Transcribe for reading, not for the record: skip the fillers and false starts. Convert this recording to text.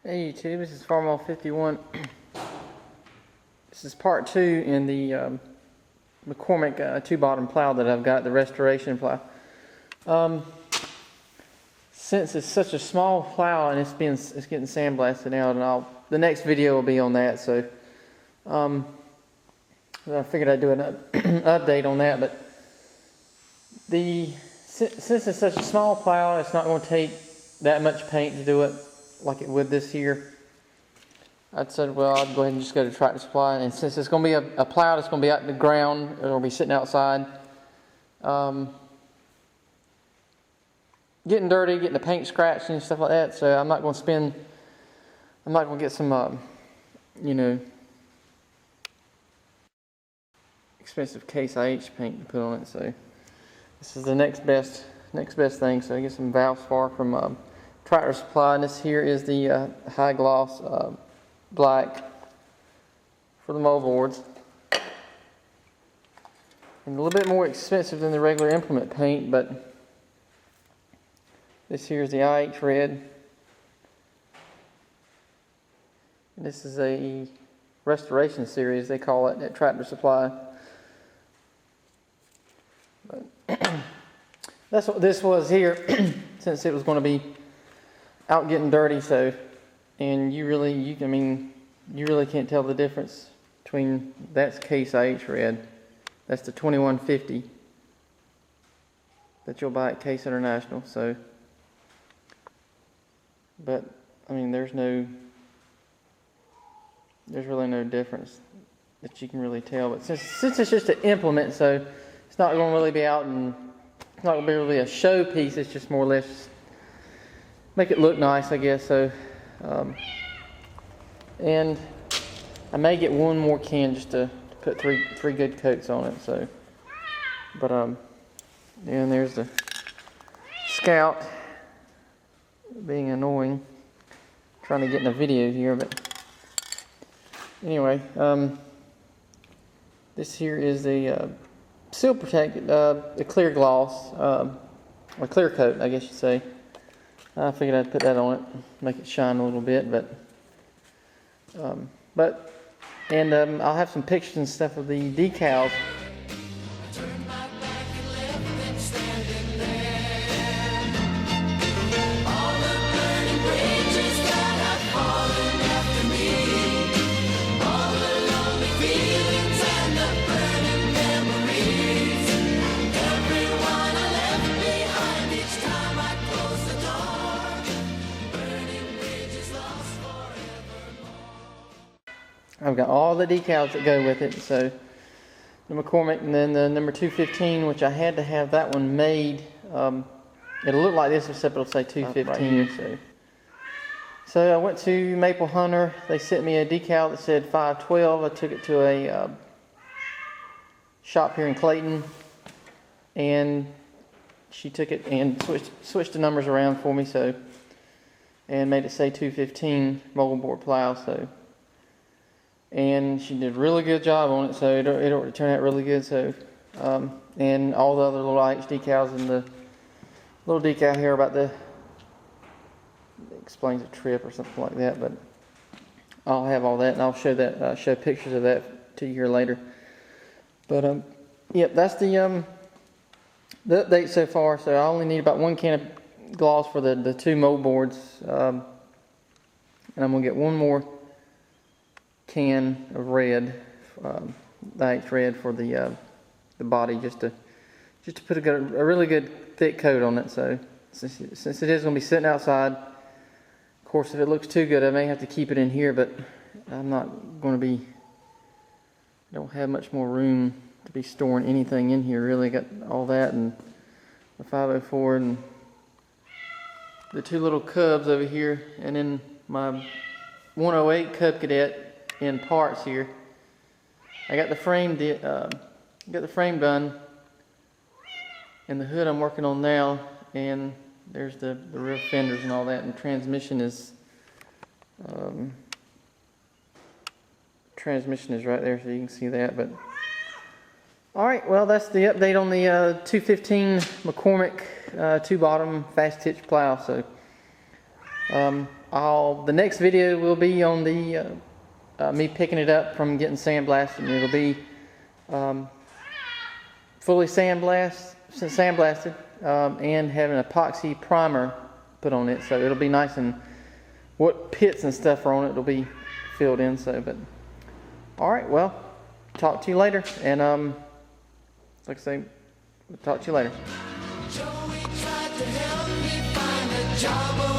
Hey YouTube, this is Farm 51. This is part 2 in the McCormick 2-bottom plow that I've got, the restoration plow. Since it's such a small plow and it's getting sandblasted out, and the next video will be on that. So I figured I'd do an update on that. But since it's such a small plow, it's not going to take that much paint to do it like it would this here. I said, well, I'd go ahead and just go to Tractor Supply, and since it's going to be a plow that's going to be out in the ground, it'll be sitting outside, getting dirty, getting the paint scratched and stuff like that. So I'm not going to get some, expensive Case IH paint to put on it. So this is the next best thing. So I get some Valspar from Tractor Supply, and this here is the high gloss black for the moldboards, and a little bit more expensive than the regular implement paint. But this here is the IH red, and this is a restoration series, they call it at Tractor Supply. But that's what this was here. Since it was going to be out getting dirty, so, and you really can't tell the difference between, that's Case IH red, that's the 2150 that you'll buy at Case International. So, but I mean, there's really no difference that you can really tell. But since it's just an implement, so it's not going to really be out, and it's not going to be really a show piece. It's just more or less make it look nice, I guess. So, and I may get one more can just to put three good coats on it. So, but and there's the Scout being annoying, trying to get in a video here. But anyway, this here is the Seal Protect, the clear gloss, or clear coat, I guess you'd say. I figured I'd put that on it, make it shine a little bit. I'll have some pictures and stuff of the decals. I've got all the decals that go with it. So the McCormick, and then the number 215, which I had to have that one made. It'll look like this, except it'll say 215. Right, so I went to Maple Hunter. They sent me a decal that said 512. I took it to a shop here in Clayton, and she took it and switched the numbers around for me. So, and made it say 215 moldboard plow. So. And she did a really good job on it, so it ought to turn out really good. So, and all the other little IH decals, and the little decal here about it explains a trip or something like that. But I'll have all that, and I'll show that, show pictures of that to you here later. But yep, that's the update so far. So I only need about 1 can of gloss for the 2 moldboards, and I'm gonna get 1 more can of red, the IH red for the body, just to put a really good thick coat on it. So since it is going to be sitting outside, of course, if it looks too good, I may have to keep it in here. But I'm not going to be. I don't have much more room to be storing anything in here. Really, got all that and the 504 and the 2 little Cubs over here, and then my 108 Cub Cadet in parts here. I got the frame done, and the hood I'm working on now, and there's the rear fenders and all that, and transmission is right there, so you can see that. But alright, well, that's the update on the 215 McCormick 2-bottom fast hitch plow. So the next video will be on the me picking it up from getting sandblasted, and it'll be fully sandblasted and having an epoxy primer put on it, so it'll be nice, and what pits and stuff are on it, it'll be filled in. So, but all right, well, talk to you later, and like I say, we'll talk to you later. Joey tried to help me find a job.